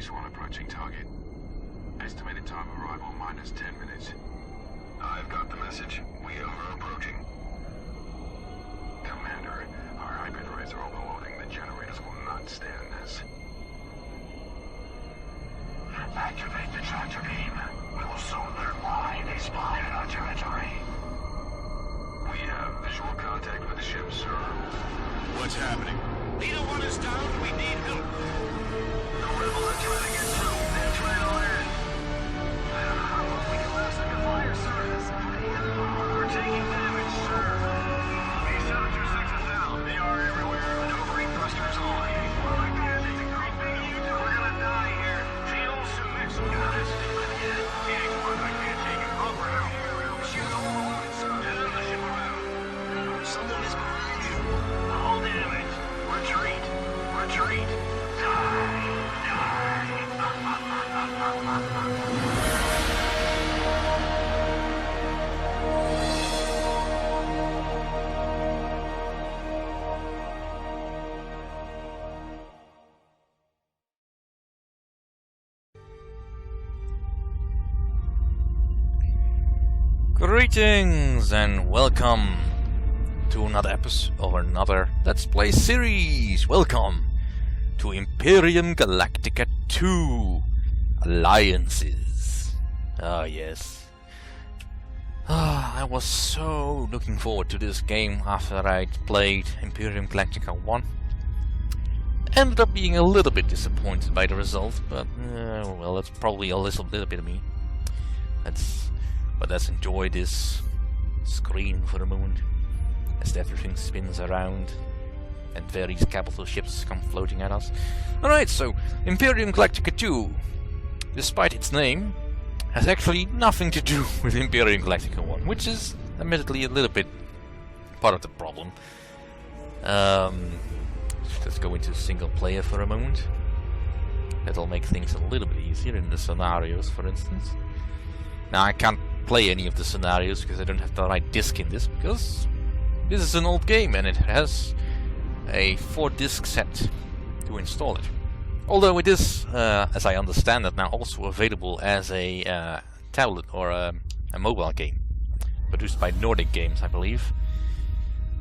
Phase 1 approaching target. Estimated time of arrival minus 10 minutes. I've got the message. We are approaching. Commander, our hyperdrives are overloading. The generators will not stand this. Activate the tractor beam. We will soon learn why they spawned in our territory. We have visual contact with the ship, sir. What's happening? Leader 1 is down. We need help. The rebels are trying to get through. They're trying to land. We can last like a fire service. We're taking damage, sir. B-726 is down. They are everywhere. Maneuvering thrusters on. Oh my God, it's a great big U-turn. We're gonna die here. Shields to mix them. Got it. I can't take it. Up or out. Shoot overloaded, sir. Turn the ship around. Someone is behind you. All damage. Retreat. Retreat. Die. Greetings and welcome to another episode or another Let's Play series. Welcome to Imperium Galactica 2 Alliances. Ah, yes. I was so looking forward to this game after I'd played Imperium Galactica 1. Ended up being a little bit disappointed by the result, but well, that's probably a little bit of me. But let's enjoy this screen for a moment as everything spins around and various capital ships come floating at us. Alright, so Imperium Galactica 2, despite its name, has actually nothing to do with Imperium Galactica 1, which is admittedly a little bit part of the problem. Let's go into single player for a moment. That'll make things a little bit easier in the scenarios, for instance. Now I can't play any of the scenarios because I don't have the right disc in this, because this is an old game and it has a 4-disc set to install it. Although it is, as I understand it now, also available as a tablet or a mobile game, produced by Nordic Games, I believe.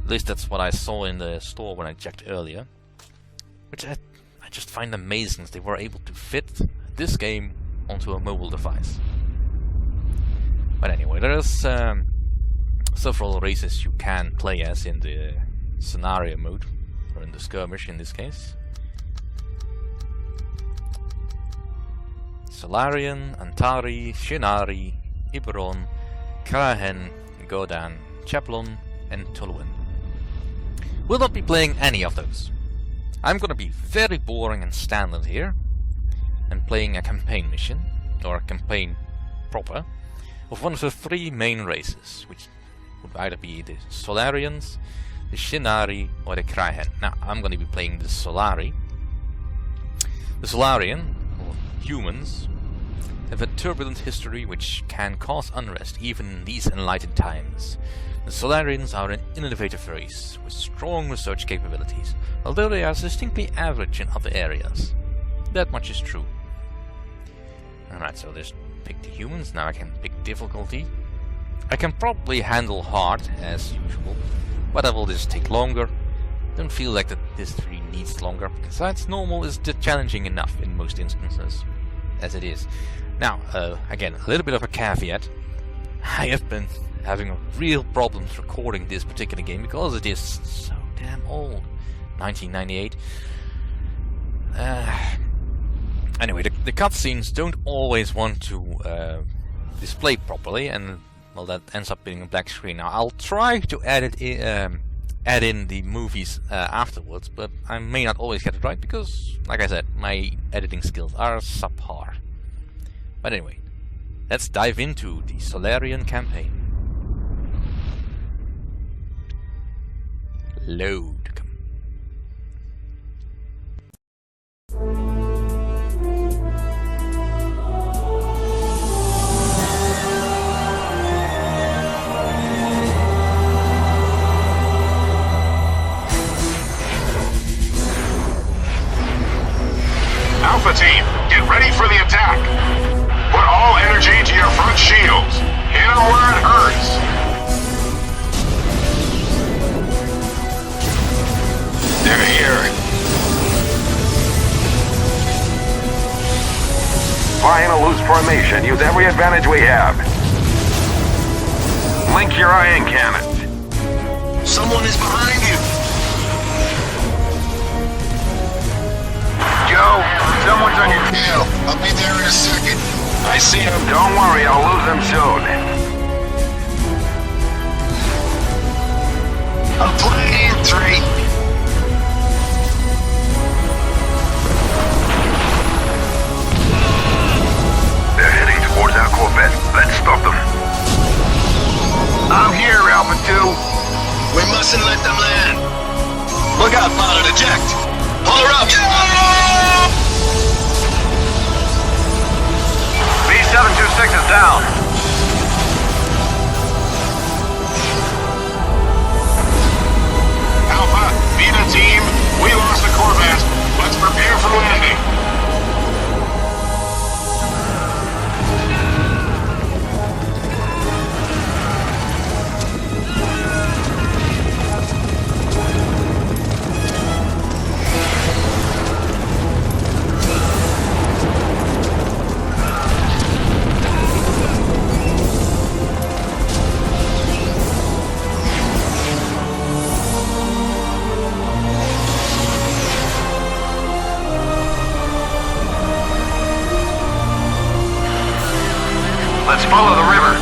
At least that's what I saw in the store when I checked earlier. Which I just find amazing that they were able to fit this game onto a mobile device. But anyway, there's several races you can play as in the scenario mode, or in the skirmish in this case. Solarian, Antari, Shinari, Iberon, Kra'hen, Godan, Chaplon, and Toluan. Will not be playing any of those. I'm gonna be very boring and standard here, and playing a campaign mission, or a campaign proper, of one of the 3 main races, which would either be the Solarians, the Shinari, or the Kra'hen. Now, I'm going to be playing the Solari. The Solarian, or humans, have a turbulent history which can cause unrest even in these enlightened times. The Solarians are an innovative race with strong research capabilities, although they are distinctly average in other areas. That much is true. Alright, so there's pick the humans. Now I can pick difficulty. I can probably handle hard as usual, but I will just take longer. Don't feel like that this really needs longer, besides normal is challenging enough in most instances as it is. Now again, a little bit of a caveat. I have been having real problems recording this particular game because it is so damn old. 1998. Anyway, the cutscenes don't always want to display properly, and well, that ends up being a black screen. Now, I'll try to add in the movies afterwards, but I may not always get it right because, like I said, my editing skills are subpar. But anyway, let's dive into the Solarian campaign. Load. Alpha team, get ready. formation. Use every advantage we have. Link your ion cannons. Someone is behind you. Joe, someone's on your tail. I'll be there in a second. I see him. Don't worry, I'll lose them soon. I'm playing 3. They're heading towards our Corvette. Let's stop them. I'm here, Alpha 2. We mustn't let them land. Look out, pilot, eject. Pull her up. B-726 is down. Alpha, Beta team, we lost the Corvette. Let's prepare for landing. Let's follow the river.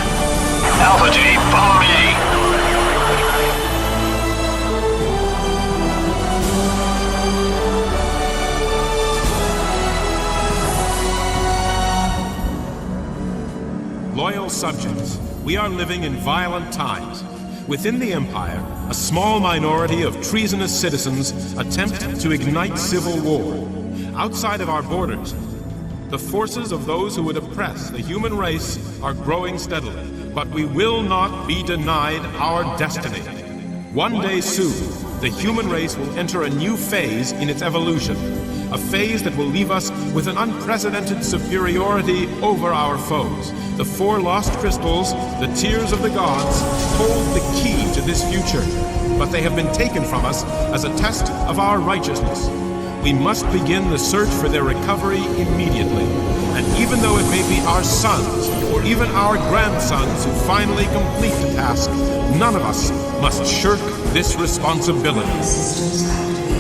Alpha team, follow me. Loyal subjects, we are living in violent times. Within the Empire, a small minority of treasonous citizens attempt to ignite civil war. Outside of our borders, the forces of those who would oppress the human race are growing steadily, but we will not be denied our destiny. One day soon, the human race will enter a new phase in its evolution, a phase that will leave us with an unprecedented superiority over our foes. The 4 lost crystals, the tears of the gods, hold the key to this future, but they have been taken from us as a test of our righteousness. We must begin the search for their recovery immediately. And even though it may be our sons or even our grandsons who finally complete the task, none of us must shirk this responsibility.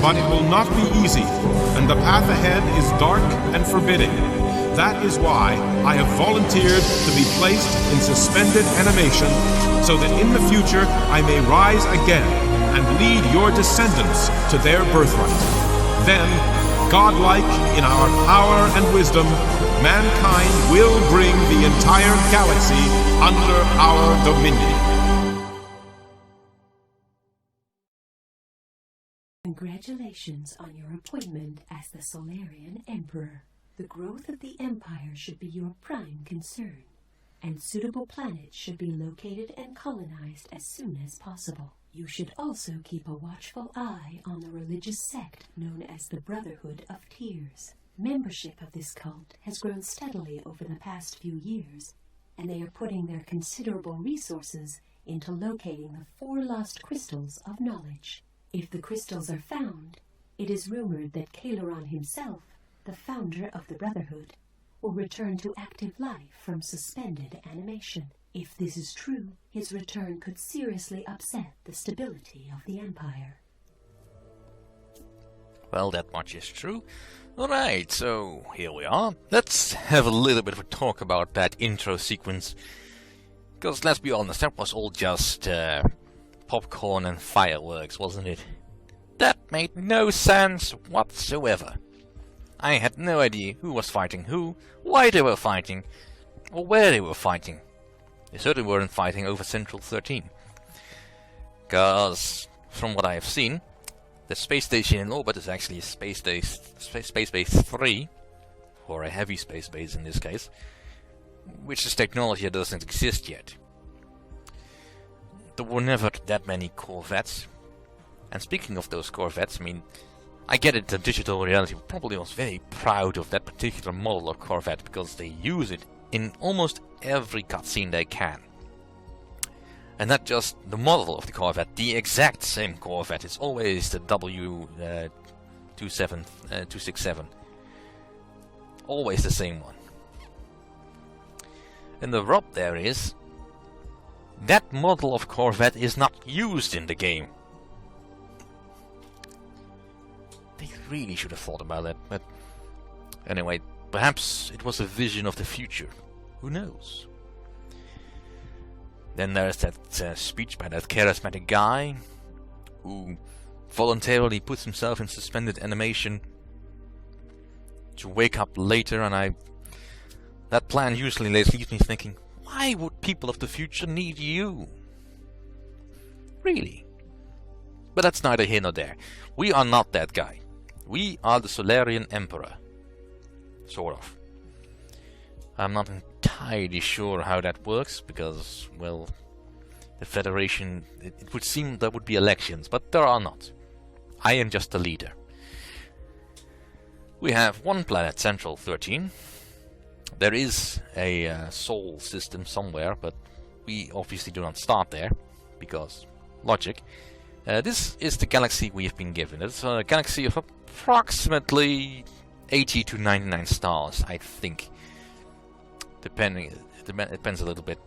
But it will not be easy, and the path ahead is dark and forbidding. That is why I have volunteered to be placed in suspended animation, so that in the future I may rise again and lead your descendants to their birthright. Then, godlike in our power and wisdom, mankind will bring the entire galaxy under our dominion. Congratulations on your appointment as the Solarian Emperor. The growth of the Empire should be your prime concern, and suitable planets should be located and colonized as soon as possible. You should also keep a watchful eye on the religious sect known as the Brotherhood of Tears. Membership of this cult has grown steadily over the past few years, and they are putting their considerable resources into locating the 4 lost crystals of knowledge. If the crystals are found, it is rumored that Kailaron himself, the founder of the Brotherhood, will return to active life from suspended animation. If this is true, his return could seriously upset the stability of the Empire. Well, that much is true. Alright, so here we are. Let's have a little bit of a talk about that intro sequence. Because let's be honest, that was all just popcorn and fireworks, wasn't it? That made no sense whatsoever. I had no idea who was fighting who, why they were fighting, or where they were fighting. They certainly weren't fighting over Central 13. Because, from what I have seen, the space station in orbit is actually a space base 3, or a heavy space base in this case, which is technology that doesn't exist yet. There were never that many Corvettes. And speaking of those Corvettes, I mean, I get it, the digital reality probably was very proud of that particular model of Corvette, because they use it in almost every cutscene they can. And not just the model of the Corvette, the exact same Corvette. It's always the W267. Always the same one. And the rub there is, that model of Corvette is not used in the game. They really should have thought about that, but anyway, perhaps it was a vision of the future. Who knows? Then there's that speech by that charismatic guy who voluntarily puts himself in suspended animation to wake up later, and that plan usually leaves me thinking, why would people of the future need you? Really? But that's neither here nor there. We are not that guy. We are the Solarian Emperor. Sort of. I'm not entirely sure how that works, because, well, the Federation, it would seem there would be elections, but there are not. I am just the leader. We have one planet, Central 13. There is a Sol system somewhere, but we obviously do not start there, because logic. This is the galaxy we have been given. It's a galaxy of approximately 80 to 99 stars, I think. It depends a little bit.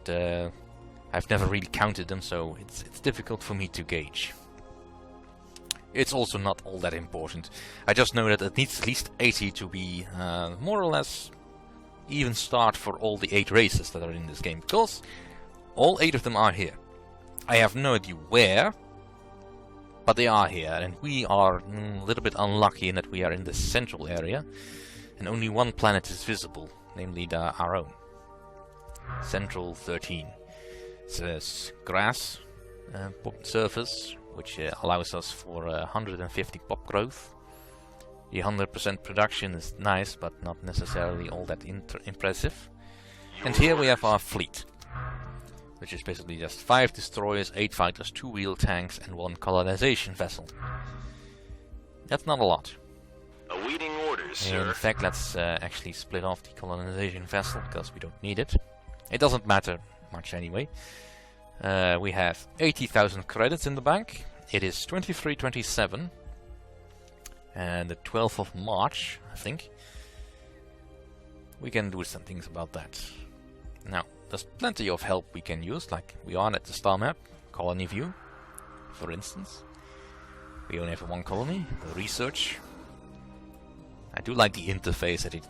I've never really counted them, so it's difficult for me to gauge. It's also not all that important. I just know that it needs at least 80 to be more or less even start for all the 8 races that are in this game, because all 8 of them are here. I have no idea where, but they are here, and we are a little bit unlucky in that we are in the central area, and only one planet is visible, namely our own. Central 13. It's a grass surface, which allows us for 150 pop growth. The 100% production is nice, but not necessarily all that impressive. And here we have our fleet, which is basically just 5 destroyers, 8 fighters, 2 wheel tanks, and 1 colonization vessel. That's not a lot. Awaiting orders, sir. In fact, let's actually split off the colonization vessel, because we don't need it. It doesn't matter much anyway. We have 80,000 credits in the bank. It is 23:27. And the 12th of March, I think. We can do some things about that. Now, there's plenty of help we can use, like we are at the star map, colony view, for instance. We only have 1 colony, the research. I do like the interface that it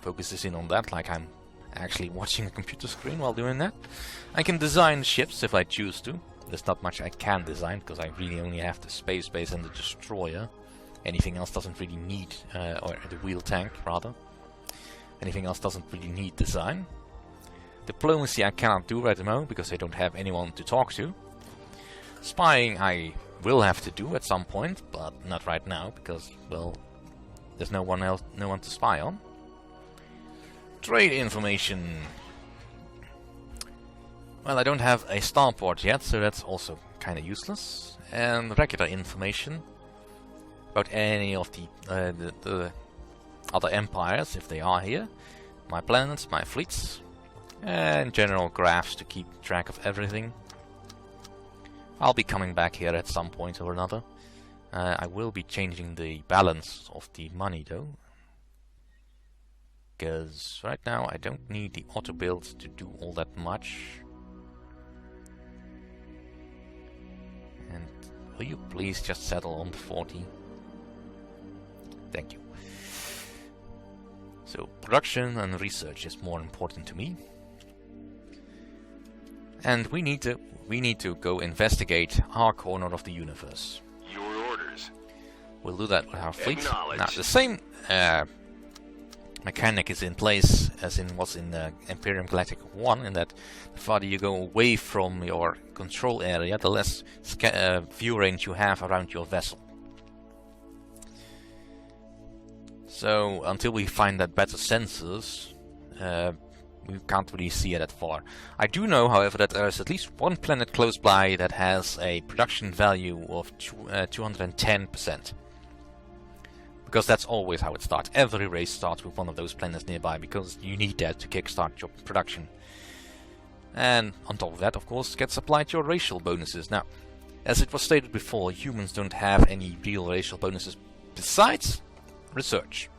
focuses in on that, like I'm actually watching a computer screen while doing that. I can design ships if I choose to. There's not much I can design, because I really only have the space base and the destroyer. Anything else doesn't really need, or the wheel tank rather. Anything else doesn't really need design. Diplomacy I cannot do right at the moment because I don't have anyone to talk to. Spying I will have to do at some point, but not right now because, well, there's no one to spy on. Trade information. Well, I don't have a starport yet, so that's also kind of useless. And regular information about any of the other empires, if they are here. My planets, my fleets, and general graphs to keep track of everything. I'll be coming back here at some point or another. I will be changing the balance of the money though, because right now I don't need the auto build to do all that much. And will you please just settle on the 40? Thank you. So production and research is more important to me. And we need to go investigate our corner of the universe. Your orders. We'll do that with our fleet. Now the same mechanic is in place as in what's in Imperium Galactica 1, in that the farther you go away from your control area, the less view range you have around your vessel. So until we find that better sensors, we can't really see it that far. I do know, however, that there is at least one planet close by that has a production value of 210%. Because that's always how it starts. Every race starts with one of those planets nearby, because you need that to kickstart your production. And on top of that, of course, gets applied your racial bonuses. Now, as it was stated before, humans don't have any real racial bonuses besides research.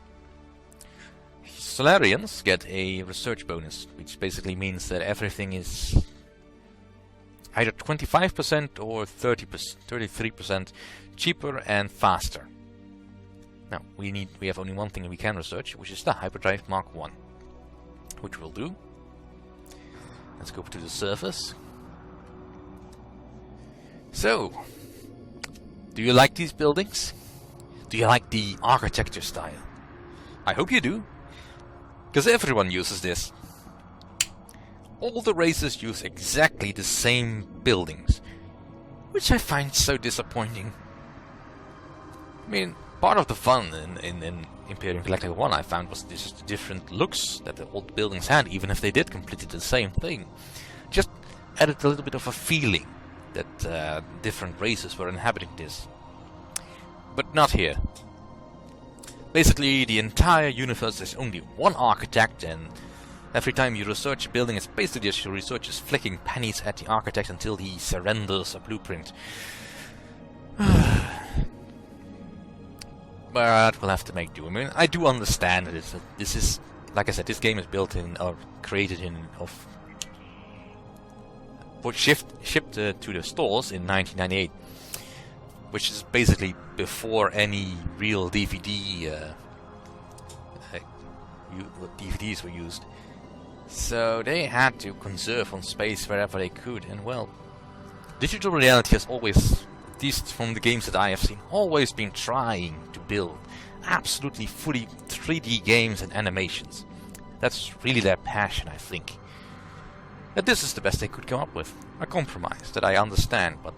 Solarians get a research bonus, which basically means that everything is either 25% or 33% cheaper and faster. Now, we have only one thing we can research, which is the Hyperdrive Mark 1, which we'll do. Let's go to the surface. So, do you like these buildings? Do you like the architecture style? I hope you do, because everyone uses this. All the races use exactly the same buildings, which I find so disappointing. I mean, part of the fun in Imperium Galactica 1 I found was just the different looks that the old buildings had, even if they did completely the same thing. Just added a little bit of a feeling that different races were inhabiting this. But not here. Basically, the entire universe is only one architect, and every time you research a building, it's basically just your researchers flicking pennies at the architect until he surrenders a blueprint. But we'll have to make do. I mean, I do understand that this is, like I said, this game is built in or created in shipped to the stores in 1998, which is basically before any real DVDs were used. So they had to conserve on space wherever they could, and well, digital reality has always, at least from the games that I have seen, always been trying to build absolutely fully 3D games and animations. That's really their passion, I think. And this is the best they could come up with. A compromise that I understand, but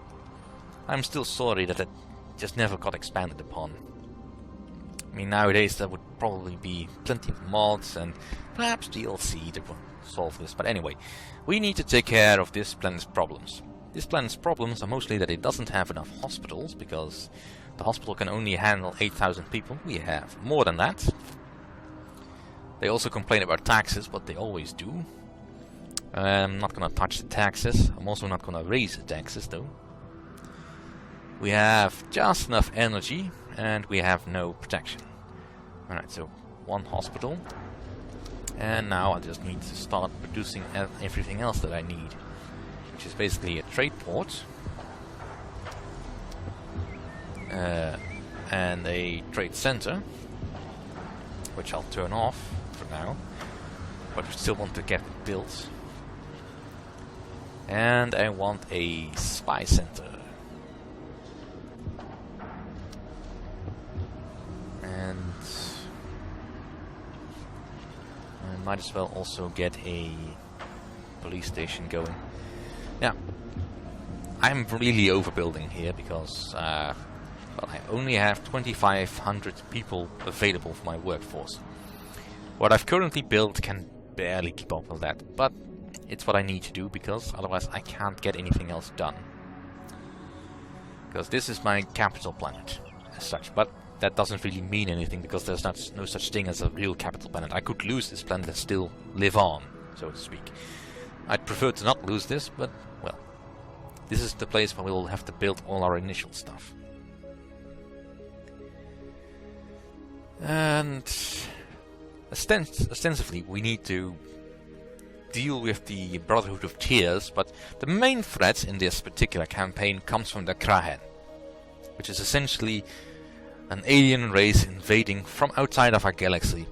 I'm still sorry that it just never got expanded upon. I mean, nowadays there would probably be plenty of mods and perhaps DLC that will solve this. But anyway, we need to take care of this planet's problems. This planet's problems are mostly that it doesn't have enough hospitals, because the hospital can only handle 8,000 people. We have more than that. They also complain about taxes, but they always do. I'm not gonna touch the taxes. I'm also not gonna raise the taxes though. We have just enough energy, and we have no protection. Alright, so one hospital. And now I just need to start producing everything else that I need, which is basically a trade port. And a trade center, which I'll turn off for now, but we still want to get it built. And I want a spy center. And I might as well also get a police station going. Now, I'm really overbuilding here because well, I only have 2,500 people available for my workforce. What I've currently built can barely keep up with that, but it's what I need to do, because otherwise I can't get anything else done. Because this is my capital planet as such, but that doesn't really mean anything, because there's no such thing as a real capital planet. I could lose this planet and still live on, so to speak. I'd prefer to not lose this, but well, this is the place where we'll have to build all our initial stuff. And ostensibly we need to deal with the Brotherhood of Tears, but the main threat in this particular campaign comes from the Kra'hen, which is essentially an alien race invading from outside of our galaxy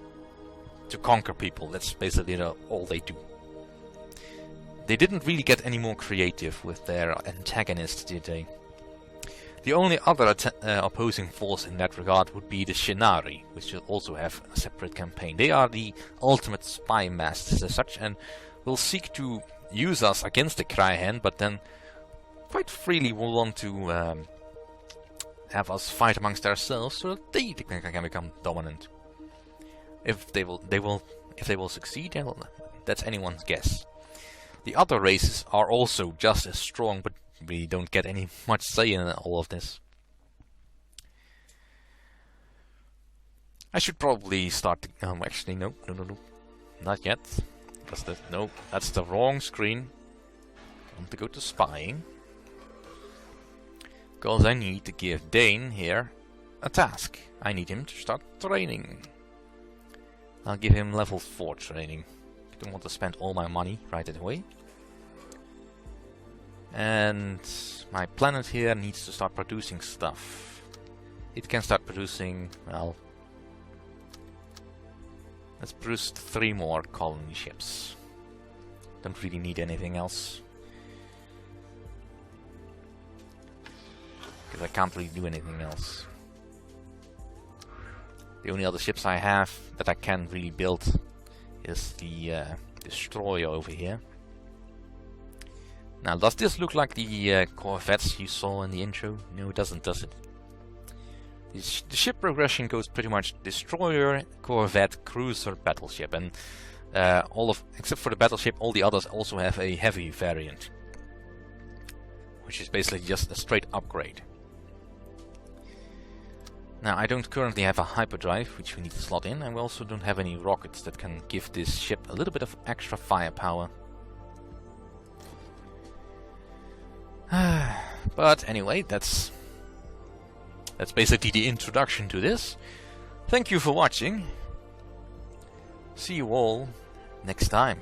to conquer people. That's basically all they do. They didn't really get any more creative with their antagonists, did they? The only other opposing force in that regard would be the Shinari, which will also have a separate campaign. They are the ultimate spy masters as such, and will seek to use us against the Kra'hen, but then quite freely will want to have us fight amongst ourselves so that they can become dominant. If they will succeed, well, that's anyone's guess. The other races are also just as strong, but we don't get any much say in all of this. I should probably start. Actually, no, not yet. No, that's the wrong screen. I want to go to spying, because I need to give Dane here a task. I need him to start training. I'll give him level 4 training. Don't want to spend all my money right away. And my planet here needs to start producing stuff. It can start producing, well, let's produce 3 more colony ships. Don't really need anything else. Because I can't really do anything else. The only other ships I have that I can really build is the destroyer over here. Now, does this look like the corvettes you saw in the intro? No, it doesn't, does it? The ship progression goes pretty much destroyer, corvette, cruiser, battleship, and except for the battleship, all the others also have a heavy variant, which is basically just a straight upgrade. Now, I don't currently have a hyperdrive, which we need to slot in, and we also don't have any rockets that can give this ship a little bit of extra firepower. But anyway, that's basically the introduction to this. Thank you for watching. See you all next time.